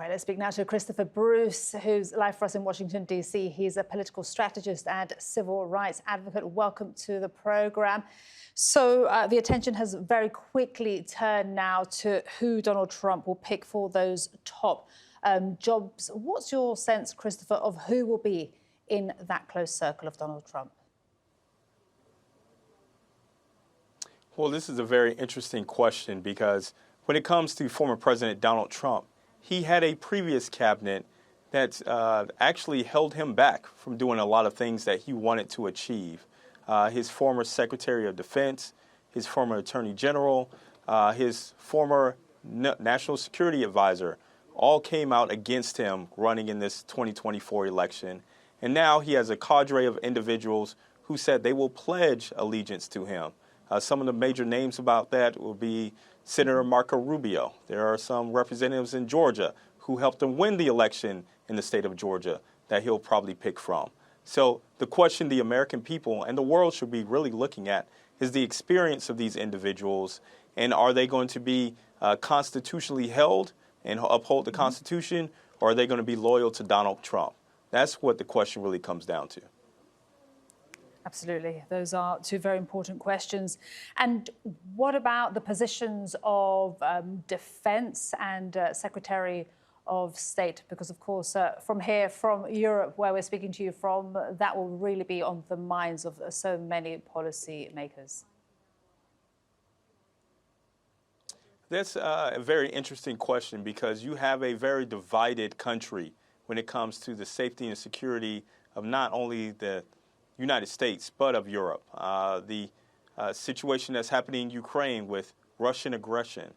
All right, let's speak now to Christopher Bruce, who's live for us in Washington, D.C. He's a political strategist and civil rights advocate. Welcome to the programme. So the attention has very quickly turned now to who Donald Trump will pick for those top jobs. What's your sense, Christopher, of who will be in that close circle of Donald Trump? Well, this is a very interesting question because when it comes to former President Donald Trump, he had a previous cabinet that actually held him back from doing a lot of things that he wanted to achieve. His former Secretary of Defense, his former Attorney General, his former National Security Advisor all came out against him running in this 2024 election. And now he has a cadre of individuals who said they will pledge allegiance to him. Some of the major names about that will be Senator Marco Rubio. There are some representatives in Georgia who helped him win the election in the state of Georgia that he'll probably pick from. So the question the American people and the world should be really looking at is the experience of these individuals, and are they going to be constitutionally held and uphold the Constitution, or are they going to be loyal to Donald Trump? That's what the question really comes down to. Absolutely. Those are two very important questions. And what about the positions of Defense and Secretary of State? Because, of course, from here, from Europe, where we're speaking to you from, that will really be on the minds of so many policy makers. That's a very interesting question because you have a very divided country when it comes to the safety and security of not only the United States, but of Europe. The situation that's happening in Ukraine with Russian aggression.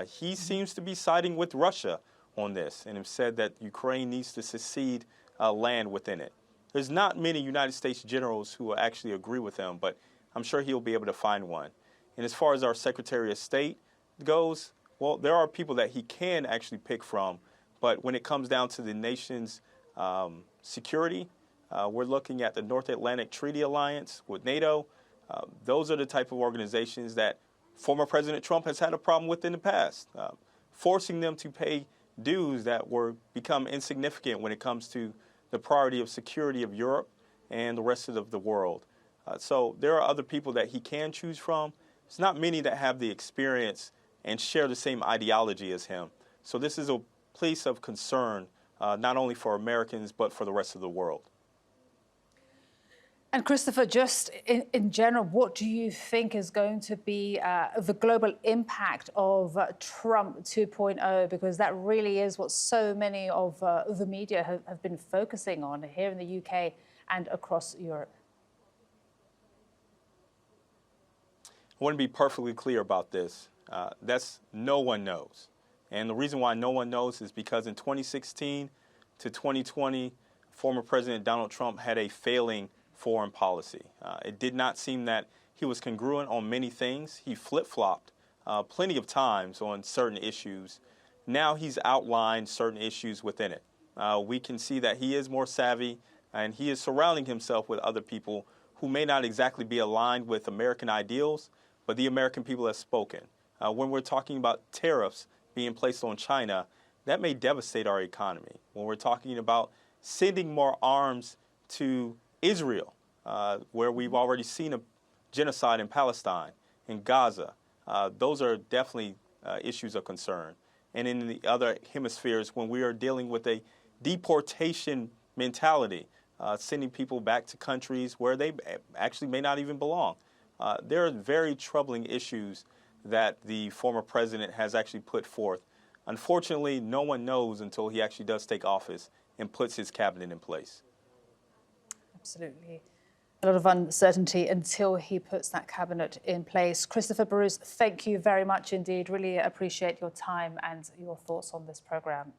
He seems to be siding with Russia on this and have said that Ukraine needs to secede land within it. There's not many United States generals who will actually agree with him, but I'm sure he'll be able to find one. And as far as our Secretary of State goes, well, there are people that he can actually pick from, but when it comes down to the nation's security, we're looking at the North Atlantic Treaty Alliance with NATO. Those are the type of organizations that former President Trump has had a problem with in the past, forcing them to pay dues that become insignificant when it comes to the priority of security of Europe and the rest of the world. So there are other people that he can choose from. There's not many that have the experience and share the same ideology as him. So this is a place of concern, not only for Americans, but for the rest of the world. And Christopher, just in general, what do you think is going to be the global impact of Trump 2.0? Because that really is what so many of the media have been focusing on here in the UK and across Europe. I want to be perfectly clear about this. No one knows. And the reason why no one knows is because in 2016 to 2020, former President Donald Trump had a failing foreign policy. It did not seem that he was congruent on many things. He flip-flopped plenty of times on certain issues. Now he's outlined certain issues within it. We can see that he is more savvy, and he is surrounding himself with other people who may not exactly be aligned with American ideals, but the American people have spoken. When we're talking about tariffs being placed on China, that may devastate our economy. When we're talking about sending more arms to Israel, where we've already seen a genocide in Palestine, in Gaza, those are definitely issues of concern. And in the other hemispheres, when we are dealing with a deportation mentality, sending people back to countries where they actually may not even belong, there are very troubling issues that the former president has actually put forth. Unfortunately, no one knows until he actually does take office and puts his cabinet in place. Absolutely. A lot of uncertainty until he puts that cabinet in place. Christopher Bruce, thank you very much indeed. Really appreciate your time and your thoughts on this programme.